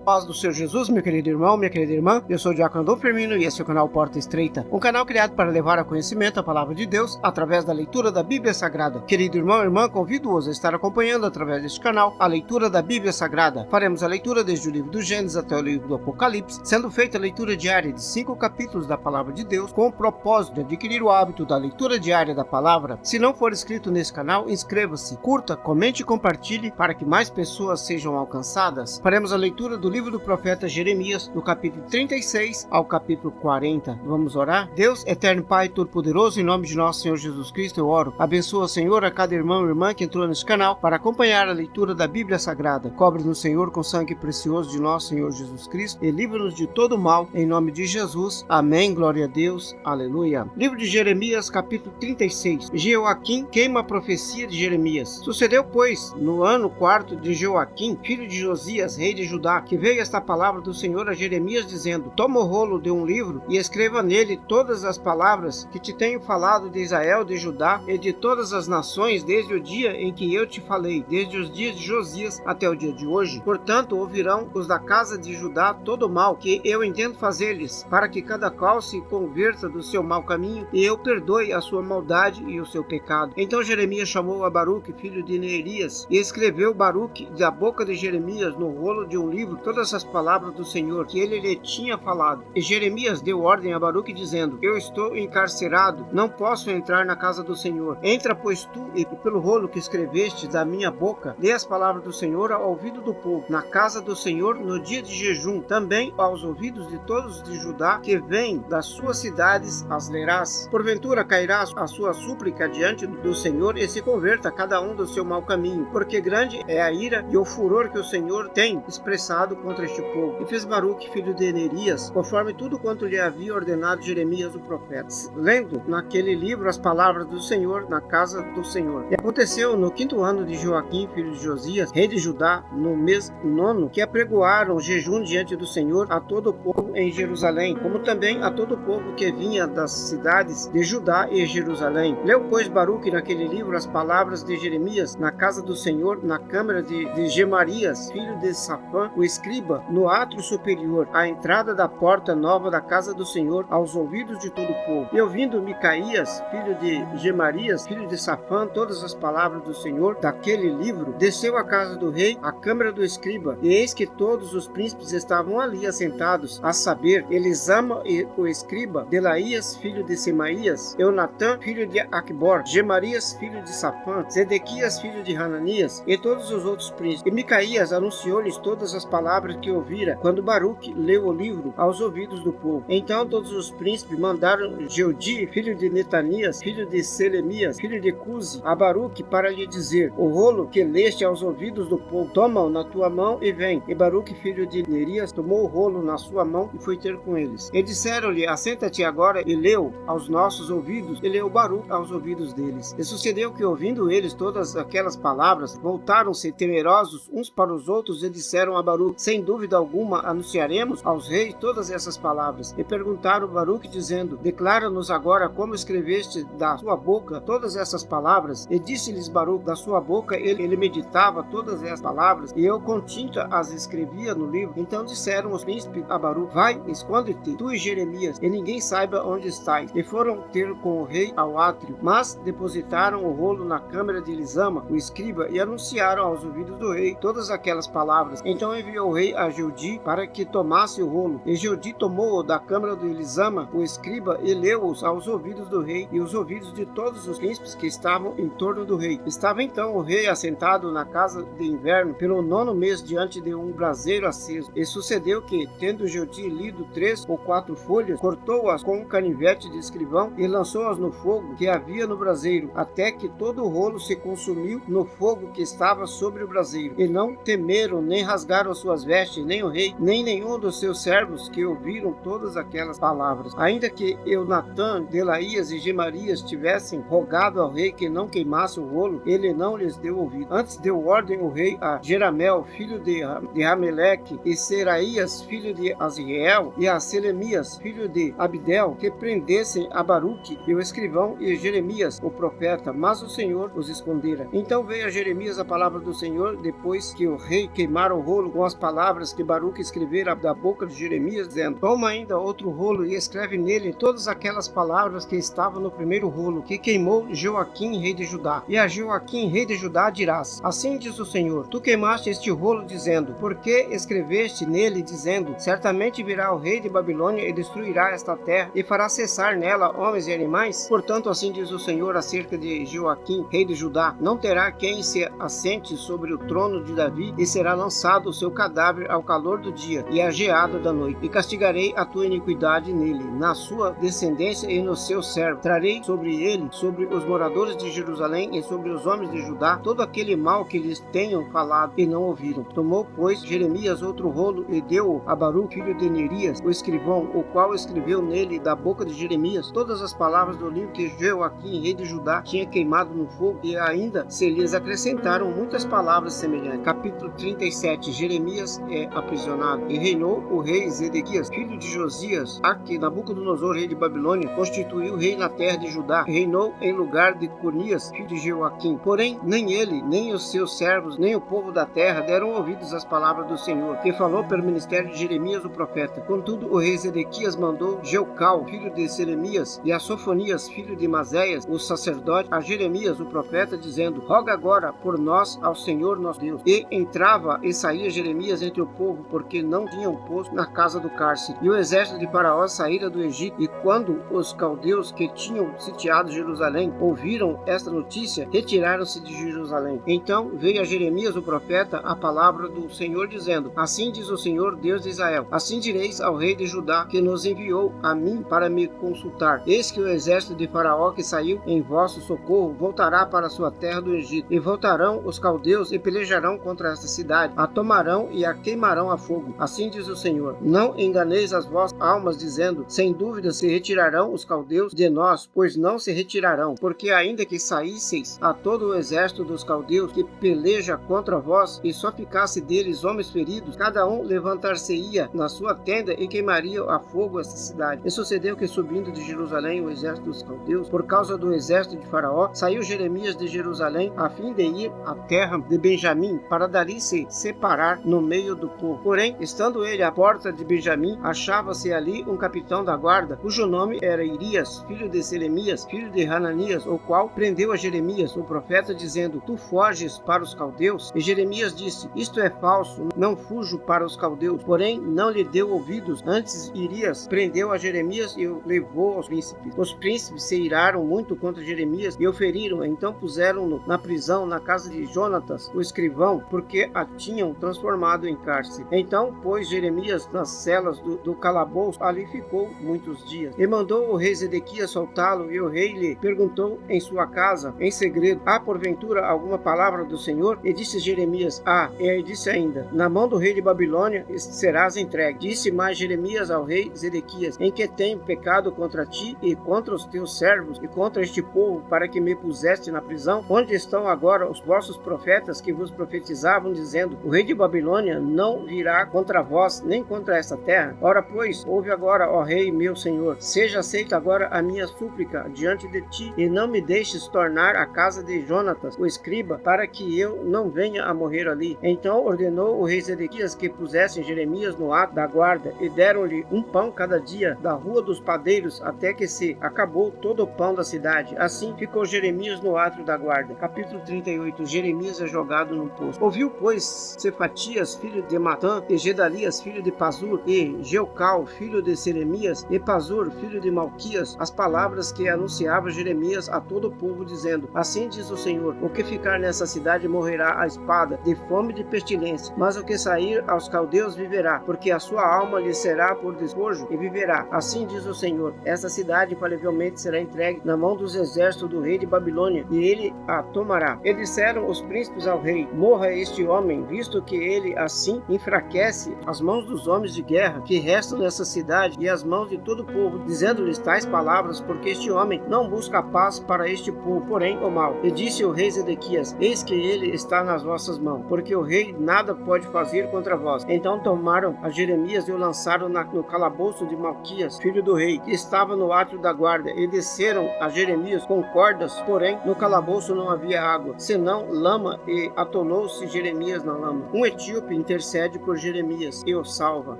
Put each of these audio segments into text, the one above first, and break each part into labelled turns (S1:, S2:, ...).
S1: Paz do Senhor Jesus, meu querido irmão, minha querida irmã. Eu sou o Diácono Adolfo Firmino e esse é o canal Porta Estreita, um canal criado para levar a conhecimento a palavra de Deus através da leitura da Bíblia Sagrada. Querido irmão e irmã, convido-os a estar acompanhando através deste canal a leitura da Bíblia Sagrada. Faremos a leitura desde o livro do Gênesis até o livro do Apocalipse, sendo feita a leitura diária de 5 capítulos da palavra de Deus, com o propósito de adquirir o hábito da leitura diária da palavra. Se não for inscrito nesse canal, inscreva-se, curta, comente e compartilhe para que mais pessoas sejam alcançadas. Faremos a leitura do livro do profeta Jeremias, do capítulo 36 ao capítulo 40. Vamos orar? Deus, eterno Pai Todo-Poderoso, em nome de nosso Senhor Jesus Cristo, eu oro. Abençoa, Senhor, a cada irmão e irmã que entrou neste canal para acompanhar a leitura da Bíblia Sagrada. Cobre-nos, Senhor, com sangue precioso de nosso Senhor Jesus Cristo e livra-nos de todo mal, em nome de Jesus. Amém. Glória a Deus. Aleluia. Livro de Jeremias, capítulo 36. Jeoaquim queima a profecia de Jeremias. Sucedeu, pois, no ano 4 de Jeoaquim, filho de Josias, rei de Judá, que veio esta palavra do Senhor a Jeremias, dizendo: toma o rolo de um livro e escreva nele todas as palavras que te tenho falado de Israel, de Judá e de todas as nações, desde o dia em que eu te falei, desde os dias de Josias até o dia de hoje. Portanto, ouvirão os da casa de Judá todo o mal que eu intento fazer-lhes, para que cada qual se converta do seu mau caminho e eu perdoe a sua maldade e o seu pecado. Então Jeremias chamou a Baruque, filho de Neerias, e escreveu Baruque da boca de Jeremias no rolo de um livro todas as palavras do Senhor que ele lhe tinha falado. E Jeremias deu ordem a Baruque, dizendo: eu estou encarcerado, não posso entrar na casa do Senhor. Entra, pois, tu, e pelo rolo que escreveste da minha boca, dê as palavras do Senhor ao ouvido do povo, na casa do Senhor, no dia de jejum, também aos ouvidos de todos de Judá que vêm das suas cidades as lerás. Porventura cairá a sua súplica diante do Senhor e se converta cada um do seu mau caminho, porque grande é a ira e o furor que o Senhor tem expressado contra este povo. E fez Baruque, filho de Neerias, conforme tudo quanto lhe havia ordenado Jeremias o profeta, lendo naquele livro as palavras do Senhor na casa do Senhor. E aconteceu no 5º ano de Joaquim, filho de Josias, rei de Judá, no mês 9, que apregoaram jejum diante do Senhor a todo o povo em Jerusalém, como também a todo o povo que vinha das cidades de Judá e Jerusalém. Leu, pois, Baruque naquele livro as palavras de Jeremias na casa do Senhor, na câmara de Gemarias, filho de Safã, o escriba, no átrio superior, à entrada da porta nova da casa do Senhor, aos ouvidos de todo o povo. E ouvindo Micaías, filho de Gemarias, filho de Safã, todas as palavras do Senhor daquele livro, desceu à casa do rei, à câmara do escriba, e eis que todos os príncipes estavam ali assentados, a saber, Elisama e o escriba, Delaías, filho de Semaías, Eunatã, filho de Aquibor, Gemarias, filho de Safã, Zedequias, filho de Hananias, e todos os outros príncipes. E Micaías anunciou-lhes todas as palavras que ouvira, quando Baruque leu o livro aos ouvidos do povo. Então todos os príncipes mandaram Jeudi, filho de Netanias, filho de Selemias, filho de Cusi, a Baruque, para lhe dizer: o rolo que leste aos ouvidos do povo, toma-o na tua mão e vem. E Baruque, filho de Neerias, tomou o rolo na sua mão e foi ter com eles. E disseram-lhe: assenta-te agora e leu aos nossos ouvidos. E leu Baruque aos ouvidos deles. E sucedeu que, ouvindo eles todas aquelas palavras, voltaram-se temerosos uns para os outros e disseram a Baruque: sem dúvida alguma anunciaremos aos reis todas essas palavras. E perguntaram Baruque, dizendo: declara-nos agora como escreveste da sua boca todas essas palavras. E disse-lhes Baruque: da sua boca ele meditava todas essas palavras, e eu com tinta as escrevia no livro. Então disseram os príncipes a Baruque: vai, esconde-te, tu e Jeremias, e ninguém saiba onde estais. E foram ter com o rei ao átrio, mas depositaram o rolo na câmara de Elisama, o escriba, e anunciaram aos ouvidos do rei todas aquelas palavras. Então enviou o rei a Jeudi para que tomasse o rolo. E Jeudi tomou-o da câmara de Elisama, o escriba, e leu-os aos ouvidos do rei e os ouvidos de todos os príncipes que estavam em torno do rei. Estava então o rei assentado na casa de inverno, pelo 9º mês, diante de um braseiro aceso. E sucedeu que, tendo Jeudi lido 3 ou 4 folhas, cortou-as com um canivete de escrivão e lançou-as no fogo que havia no braseiro, até que todo o rolo se consumiu no fogo que estava sobre o braseiro. E não temeram, nem rasgaram suas vestes, nem o rei, nem nenhum dos seus servos que ouviram todas aquelas palavras. Ainda que Eunatã, Delaías e Gemarias tivessem rogado ao rei que não queimasse o rolo, ele não lhes deu ouvido. Antes deu ordem o rei a Jeramel, filho de Rameleque, e Seraías, filho de Aziel, e a Selemias, filho de Abdel, que prendessem a Baruque e o escrivão e Jeremias, o profeta, mas o Senhor os escondera. Então veio a Jeremias a palavra do Senhor, depois que o rei queimara o rolo com as palavras palavras que Baruque escrevera da boca de Jeremias, dizendo: toma ainda outro rolo e escreve nele todas aquelas palavras que estavam no primeiro rolo, que queimou Joaquim, rei de Judá. E a Joaquim, rei de Judá, dirás: assim diz o Senhor, tu queimaste este rolo, dizendo: por que escreveste nele, dizendo: certamente virá o rei de Babilônia e destruirá esta terra, e fará cessar nela homens e animais? Portanto, assim diz o Senhor acerca de Joaquim, rei de Judá: não terá quem se assente sobre o trono de Davi, e será lançado o seu cadáver ao calor do dia e à geada da noite. E castigarei a tua iniquidade nele, na sua descendência e no seu servo. Trarei sobre ele, sobre os moradores de Jerusalém e sobre os homens de Judá, todo aquele mal que lhes tenham falado e não ouviram. Tomou, pois, Jeremias outro rolo e deu-o a Baruque, filho de Nerias, o escrivão, o qual escreveu nele da boca de Jeremias todas as palavras do livro que Joaquim, rei de Judá, tinha queimado no fogo, e ainda se lhes acrescentaram muitas palavras semelhantes. Capítulo 37. Jeremias é aprisionado. E reinou o rei Zedequias, filho de Josias, a que Nabucodonosor, rei de Babilônia, constituiu rei na terra de Judá, e reinou em lugar de Conias, filho de Joaquim. Porém, nem ele, nem os seus servos, nem o povo da terra deram ouvidos às palavras do Senhor, que falou pelo ministério de Jeremias o profeta. Contudo, o rei Zedequias mandou Jeucal, filho de Selemias, e a Sofonias, filho de Mazéias, o sacerdote, a Jeremias o profeta, dizendo: roga agora por nós ao Senhor nosso Deus. E entrava e saía Jeremias entre o povo, porque não tinham posto na casa do cárcere. E o exército de Faraó saíra do Egito, e quando os caldeus que tinham sitiado Jerusalém ouviram esta notícia, retiraram-se de Jerusalém. Então veio a Jeremias o profeta a palavra do Senhor, dizendo: assim diz o Senhor, Deus de Israel: assim direis ao rei de Judá, que nos enviou a mim para me consultar: eis que o exército de Faraó que saiu em vosso socorro voltará para a sua terra do Egito, e voltarão os caldeus e pelejarão contra esta cidade, a tomarão e a queimarão a fogo. Assim diz o Senhor: não enganeis as vossas almas, dizendo: sem dúvida se retirarão os caldeus de nós, pois não se retirarão, porque ainda que saísseis a todo o exército dos caldeus que peleja contra vós, e só ficasse deles homens feridos, cada um levantar-se-ia na sua tenda e queimaria a fogo esta cidade. E sucedeu que, subindo de Jerusalém o exército dos caldeus, por causa do exército de Faraó, saiu Jeremias de Jerusalém a fim de ir à terra de Benjamim, para dali se separar no meio do povo. Porém, estando ele à porta de Benjamim, achava-se ali um capitão da guarda, cujo nome era Irias, filho de Selemias, filho de Hananias, o qual prendeu a Jeremias, o profeta, dizendo: tu foges para os caldeus? E Jeremias disse: isto é falso, não fujo para os caldeus. Porém, não lhe deu ouvidos. Antes, Irias prendeu a Jeremias e o levou aos príncipes. Os príncipes se iraram muito contra Jeremias e o feriram. Então puseram-no na prisão, na casa de Jonatas, o escrivão, porque a tinham transformado em cárcere. Então pôs Jeremias nas celas do calabouço, ali ficou muitos dias. E mandou o rei Zedequias soltá-lo, e o rei lhe perguntou em sua casa, em segredo: há porventura alguma palavra do Senhor? E disse Jeremias: e aí disse ainda: na mão do rei de Babilônia serás entregue. Disse mais Jeremias ao rei Zedequias: em que tenho pecado contra ti e contra os teus servos e contra este povo, para que me puseste na prisão? Onde estão agora os vossos profetas que vos profetizavam, dizendo: o rei de Babilônia não virá contra vós, nem contra esta terra? Ora, pois, ouve agora, ó rei meu senhor, seja aceita agora a minha súplica diante de ti, e não me deixes tornar à casa de Jonatas, o escriba, para que eu não venha a morrer ali. Então ordenou o rei Zedequias que pusessem Jeremias no ato da guarda, e deram-lhe um pão cada dia da rua dos padeiros, até que se acabou todo o pão da cidade. Assim ficou Jeremias no átrio da guarda. Capítulo 38. Jeremias é jogado num poço. Ouviu, pois, Cefatias, filho de Matã, e Gedalias, filho de Pazur, e Jeucal, filho de Selemias, e Pazur, filho de Malquias, as palavras que anunciava Jeremias a todo o povo, dizendo: assim diz o Senhor: o que ficar nessa cidade morrerá à espada, de fome e de pestilência, mas o que sair aos caldeus viverá, porque a sua alma lhe será por despojo, e viverá. Assim diz o Senhor: esta cidade infalivelmente será entregue na mão dos exércitos do rei de Babilônia, e ele a tomará. E disseram os príncipes ao rei: morra este homem, visto que ele assim enfraquece as mãos dos homens de guerra que restam nessa cidade, e as mãos de todo o povo, dizendo-lhes tais palavras, porque este homem não busca a paz para este povo, porém o mal. E disse o rei Zedequias: eis que ele está nas vossas mãos, porque o rei nada pode fazer contra vós. Então tomaram a Jeremias e o lançaram no calabouço de Malquias, filho do rei, que estava no átrio da guarda, e desceram a Jeremias com cordas, porém no calabouço não havia água, senão lama, e atolou-se Jeremias na lama. Um etíope intercede por Jeremias e o salva.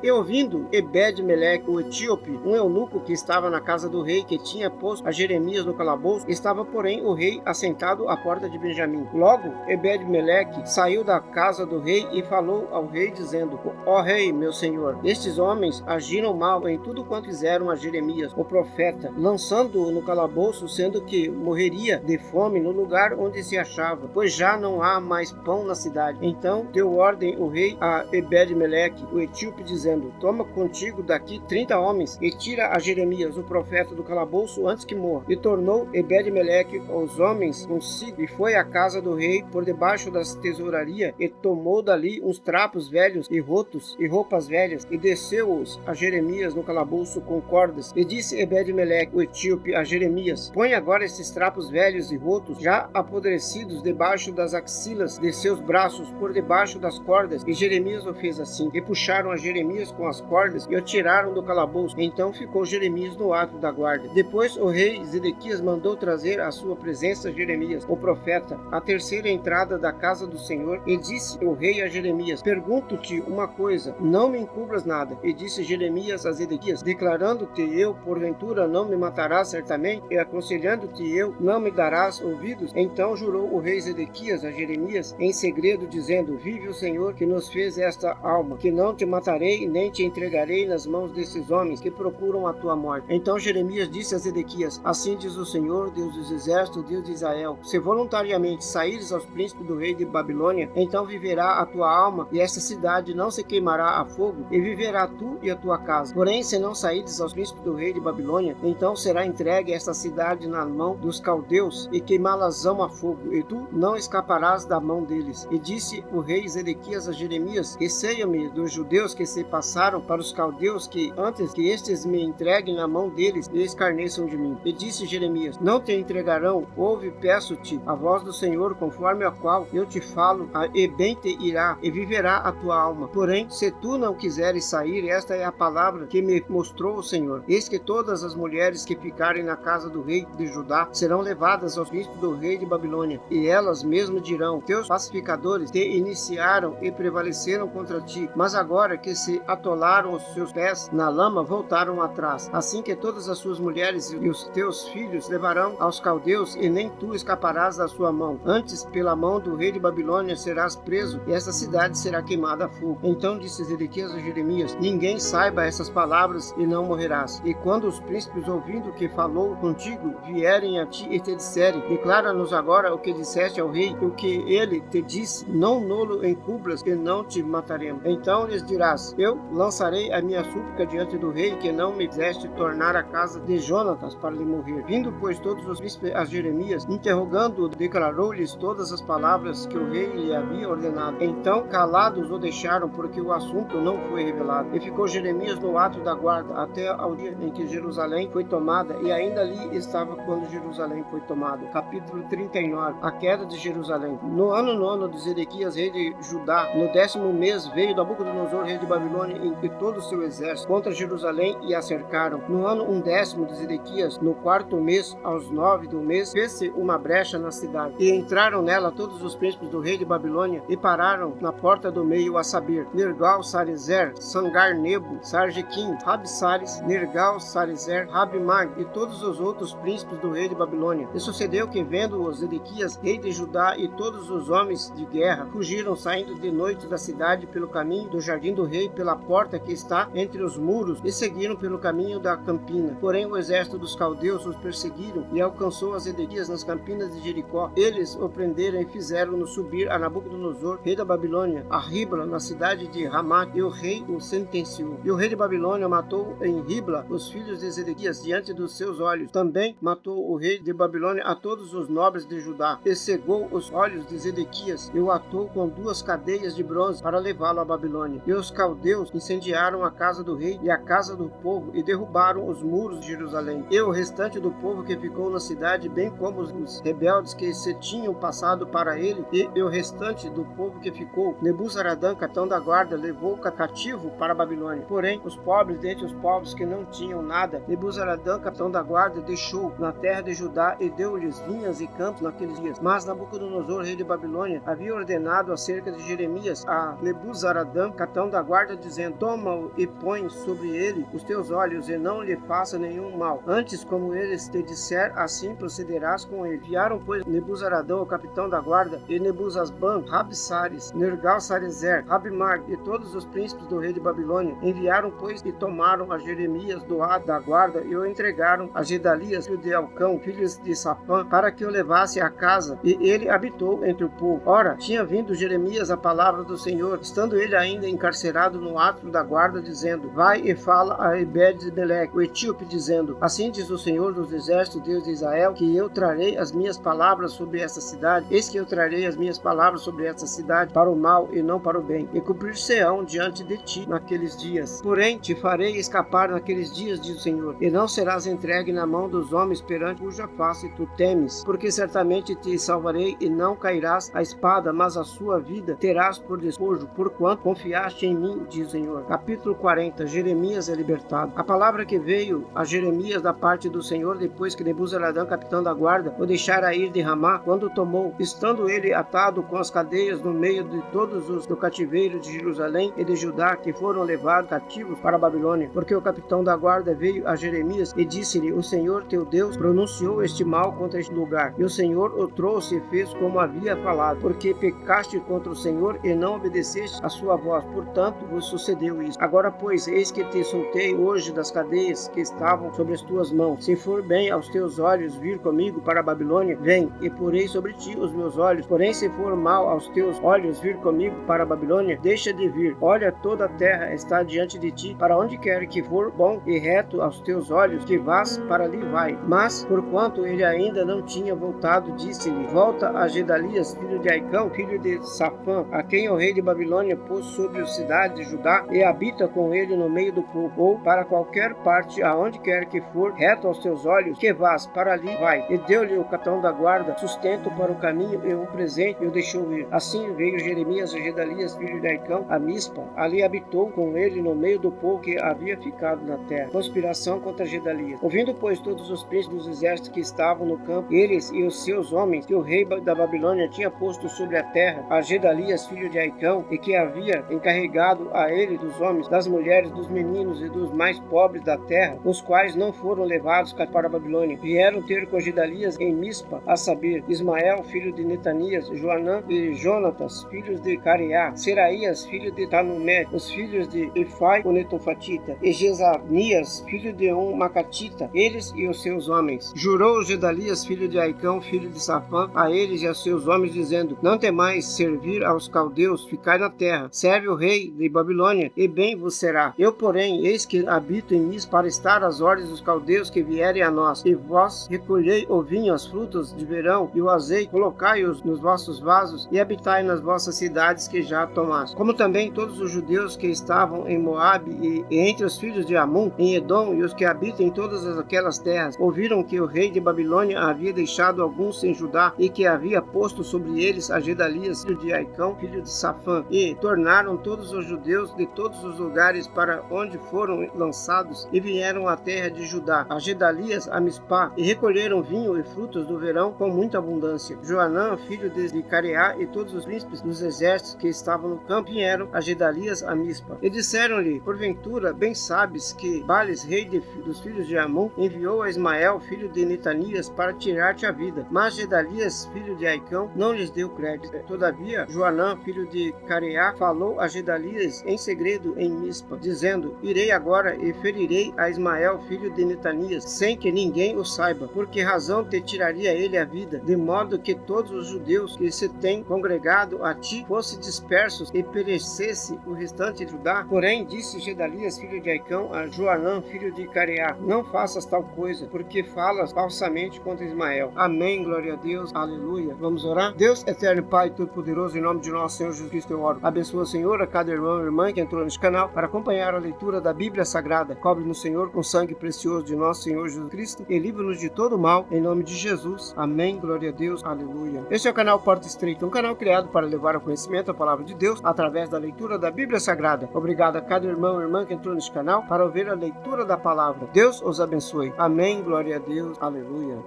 S1: E ouvindo Ebed-Meleque, o etíope, um eunuco que estava na casa do rei, que tinha posto a Jeremias no calabouço, estava, porém, o rei assentado à porta de Benjamim. Logo, Ebed-Meleque saiu da casa do rei e falou ao rei, dizendo: Ó rei, meu senhor, estes homens agiram mal em tudo quanto fizeram a Jeremias, o profeta, lançando-o no calabouço, sendo que morreria de fome no lugar onde se achava, pois já não há mais pão na cidade. Então deu ordem o rei a Ebed-Meleque, o etíope, dizendo: Toma contigo daqui 30 homens e tira a Jeremias, o profeta, do calabouço antes que morra. E tornou Ebed-Meleque os homens consigo e foi à casa do rei por debaixo da tesouraria e tomou dali uns trapos velhos e rotos e roupas velhas e desceu-os a Jeremias no calabouço com cordas. E disse Ebed-Meleque, o etíope, a Jeremias: Põe agora esses trapos velhos e rotos, já apodrecidos, debaixo das axilas de seus braços, por debaixo das cordas. E Jeremias o fez assim. E puxaram a Jeremias com as cordas e o tiraram do calabouço. Então ficou Jeremias no ato da guarda. Depois o rei Zedequias mandou trazer à sua presença Jeremias, o profeta, à terceira entrada da casa do Senhor. E disse o rei a Jeremias: Pergunto-te uma coisa, não me encubras nada. E disse Jeremias a Zedequias: Declarando-te eu, porventura, não me matarás certamente? E aconselhando-te eu, não me darás ouvidos? Então jurou o rei Zedequias a Jeremias em segredo, dizendo: Vive o Senhor que nos fez esta alma, que não te matarei, nem te entregarei nas mãos desses homens que procuram a tua morte. Então Jeremias disse a Zedequias: Assim diz o Senhor, Deus dos exércitos, Deus de Israel: Se voluntariamente saíres aos príncipes do rei de Babilônia, então viverá a tua alma, e esta cidade não se queimará a fogo, e viverá tu e a tua casa. Porém, se não saíres aos príncipes do rei de Babilônia, então será entregue esta cidade na mão dos caldeus, e queimá-las-ão a fogo, e tu não escaparás da mão deles. E disse o rei Zedequias a Jeremias: Receio-me dos judeus que se passaram para os caldeus, que antes que estes me entreguem na mão deles, e escarneçam de mim. E disse Jeremias: Não te entregarão, ouve, peço-te, a voz do Senhor, conforme a qual eu te falo, e bem te irá, e viverá a tua alma. Porém, se tu não quiseres sair, esta é a palavra que me mostrou o Senhor: Eis que todas as mulheres que ficarem na casa do rei de Judá serão levadas aos príncipes do rei de Babilônia, e elas mesmas dirão: Teus pacificadores te iniciaram e prevaleceram contra ti, mas agora que se atolaram os seus pés na lama, voltaram atrás. Assim que todas as suas mulheres e os teus filhos levarão aos caldeus, e nem tu escaparás da sua mão. Antes, pela mão do rei de Babilônia serás preso, e esta cidade será queimada a fogo. Então disse Zedequias a Jeremias: Ninguém saiba essas palavras, e não morrerás. E quando os príncipes, ouvindo o que falou contigo, vierem a ti e te disserem: Declara-nos agora o que disseste ao rei, o que ele te disse, não nolo encubras, que não te mataremos. Então lhes dirás: Eu lançarei a minha súplica diante do rei, que não me fizeste tornar a casa de Jonatas para lhe morrer. Vindo, pois, todos os príncipes a Jeremias, interrogando-o, declarou-lhes todas as palavras que o rei lhe havia ordenado. Então calados o deixaram, porque o assunto não foi revelado. E ficou Jeremias no ato da guarda até ao dia em que Jerusalém foi tomada, e ainda ali estava quando Jerusalém foi tomada. Capítulo 39. A queda de Jerusalém. No ano 9 de Zedequias, rei de Judá, no 10º mês, veio Nabucodonosor, rei de Babilônia, e todo o seu exército contra Jerusalém, e a cercaram. No ano 10º de Zedequias, no 4º mês, aos 9 do mês, fez-se uma brecha na cidade, e entraram nela todos os príncipes do rei de Babilônia, e pararam na porta do meio, a saber, Nergal-Sarezer, Sangar-Nebo, Sarjequim, Rabsares, Nergal-Sarezer, Rabimag, e todos os outros príncipes do rei de Babilônia. E sucedeu que, vendo-os Zedequias, rei de Judá, e todos os homens de guerra, fugiram, saindo de noite da cidade pelo caminho do jardim do rei, pela porta que está entre os muros, e seguiram pelo caminho da campina. Porém o exército dos caldeus os perseguiram, e alcançou a Zedequias nas campinas de Jericó. Eles o prenderam e fizeram-no subir a Nabucodonosor, rei da Babilônia, a Ribla, na cidade de Ramá, e o rei o sentenciou. E o rei de Babilônia matou em Ribla os filhos de Zedequias diante dos seus olhos. Também matou o rei de Babilônia a todos os nobres de Judá, e cegou os olhos de Zedequias, e o atou com 2 cadeias de bronze para levá-lo à Babilônia. E os caldeus incendiaram a casa do rei e a casa do povo, e derrubaram os muros de Jerusalém. E o restante do povo que ficou na cidade, bem como os rebeldes que se tinham passado para ele, e o restante do povo que ficou, Nebuzaradã, capitão da guarda, levou cativo para a Babilônia. Porém, os pobres dentre os povos que não tinham nada, Nebuzaradã, capitão da guarda, deixou na terra de Judá, e deu-lhes vinhas e campos naqueles dias. Mas Nabucodonosor, rei de Babilônia, havia ordenado acerca de Jeremias a Nebuzaradã, capitão da guarda, dizendo: toma-o e põe sobre ele os teus olhos, e não lhe faça nenhum mal. Antes, como eles te disser, assim procederás com ele. Enviaram, pois, Nebuzaradã, o capitão da guarda, e Nebuzasban, Rabsares, Nergal-Sarezer, Rabimag e todos os príncipes do rei de Babilônia. Enviaram, pois, e tomaram a Jeremias do lado da guarda e o entregaram a Gedalias, filho de Alcão, filho de Safã, para que o levasse à casa, e ele habitou entre o povo. Ora, tinha vindo Jeremias a palavra do Senhor, estando ele ainda encarcerado no átrio da guarda, dizendo: vai e fala a Ebed-Meleque, o etíope, dizendo: assim diz o Senhor dos exércitos, Deus de Israel, que eu trarei as minhas palavras sobre esta cidade. Eis que eu trarei as minhas palavras sobre esta cidade para o mal e não para o bem, e cumprir-se-ão diante de ti naqueles dias. Porém, te farei escapar naqueles dias, diz o Senhor, e não serás entregue na mão dos homens perante cuja face tu temes, porque certamente te salvarei e não cairás a espada, mas a sua vida terás por despojo, porquanto confiaste em mim, diz o Senhor. Capítulo 40. Jeremias é libertado. A palavra que veio a Jeremias da parte do Senhor depois que Nebuzaradã, capitão da guarda, o deixara ir de Ramá, quando tomou, estando ele atado com as cadeias no meio de todos os do cativeiro de Jerusalém e de Judá, que foram levados cativos para a Babilônia, porque o capitão da guarda veio a Jeremias e disse-lhe: o Senhor teu Deus pronunciou este mal contra este lugar, e o Senhor o trouxe e fez como havia falado, porque pecaste contra o Senhor e não obedeceste a sua voz, portanto vos sucedeu isso. Agora, pois, eis que te soltei hoje das cadeias que estavam sobre as tuas mãos. Se for bem aos teus olhos vir comigo para a Babilônia, vem, e porei sobre ti os meus olhos. Porém, se for mal aos teus olhos vir comigo para a Babilônia, deixa de vir. Olha, toda a terra está diante de ti, para onde quer que for bom e reto aos teus olhos, que vás, para ali vai. Mas, porquanto ele ainda não tinha voltado, disse-lhe: volta a Gedalias, filho de Aicão, filho de Safã, a quem o rei de Babilônia pôs sobre a cidade de Judá, e habita com ele no meio do povo, ou para qualquer parte, aonde quer que for, reto aos teus olhos, que vás, para ali vai. E deu-lhe o capitão da guarda sustento para o caminho e um presente, e o deixou ir. Assim veio Jeremias a Gedalias, filho de Aicão, a Mispa. Ali habitou com ele no meio do povo que havia ficado na terra. Conspiração contra Gedalias. Ouvindo, pois, todos os príncipes dos exércitos que estavam no campo, eles e os seus homens, que o rei da Babilônia tinha posto sobre a terra, a Gedalias, filho de Aicão, e que havia encarregado a ele dos homens, das mulheres, dos meninos e dos mais pobres da terra, os quais não foram levados para a Babilônia, vieram ter com Gedalias em Mispa, a saber, Ismael, filho de Netanias, Joanã e Jonatas, filhos de Careá, Seraías, filho de Tanumé, os filhos de Efai, o Netofatita, e Jezanias, filho de Macatita, eles e os seus homens. Jurou Gedalias, filho de Aicão, filho de Safã, a eles e a seus homens, dizendo: não temais servir aos caldeus, ficai na terra, serve o rei de Babilônia, e bem vos será. Eu, porém, eis que habito em mim para estar às ordens dos caldeus que vierem a nós, e vós recolhei o vinho, as frutas de verão e o azeite, colocai-os nos vossos vasos, e habitai nas vossas cidades que já tomaste. Como também todos os judeus que estavam em Moabe e entre os filhos de Amon, em Edom, e os que habitam em todas aquelas terras, ouviram que o rei de Babilônia havia deixado alguns em Judá, e que havia posto sobre eles a Gedalias, filho de Aicão, filho de Safã, e tornaram todos os judeus de todos os lugares para onde foram lançados, e vieram à terra de Judá, a Gedalias, a Mispá, e recolheram vinho e frutos do verão com muita abundância. Joanã, filho de Careá, e todos os príncipes dos exércitos que estavam no campo vieram a Gedalias, a Mispa, e disseram-lhe: porventura, bem sabes que Bales, rei dos filhos de Amon, enviou a Ismael, filho de Netanias, para tirar-te a vida. Mas Gedalias, filho de Aicão, não lhes deu crédito. Todavia, Joanã, filho de Careá, falou a Gedalias em segredo em Mispa, dizendo: irei agora e ferirei a Ismael, filho de Netanias, sem que ninguém o saiba. Por que razão te tiraria ele a vida, de modo que todos os judeus que se têm congregado a ti fossem dispersos e perecesse o restante de Judá? Porém, disse Gedalias, filho de Aicão, a Joanã, filho de Careá: não faças tal coisa, porque falas falsamente contra Ismael. Amém, glória a Deus, aleluia. Vamos orar? Deus eterno, Pai todo-poderoso, em nome de nosso Senhor Jesus Cristo eu oro. Abençoa, Senhor, a cada irmão e irmã que entrou neste canal para acompanhar a leitura da Bíblia Sagrada. Cobre-nos, Senhor, com o sangue precioso de nosso Senhor Jesus Cristo, e livra-nos de todo mal, em nome de Jesus. Amém, glória a Deus, aleluia. Este é o canal Porta Estreita, um canal criado para levar ao conhecimento a palavra de Deus através da leitura da Bíblia Sagrada. Obrigado a cada irmão e irmã que entrou neste canal para ouvir a leitura da palavra. Deus os abençoe. Amém, glória a Deus, aleluia.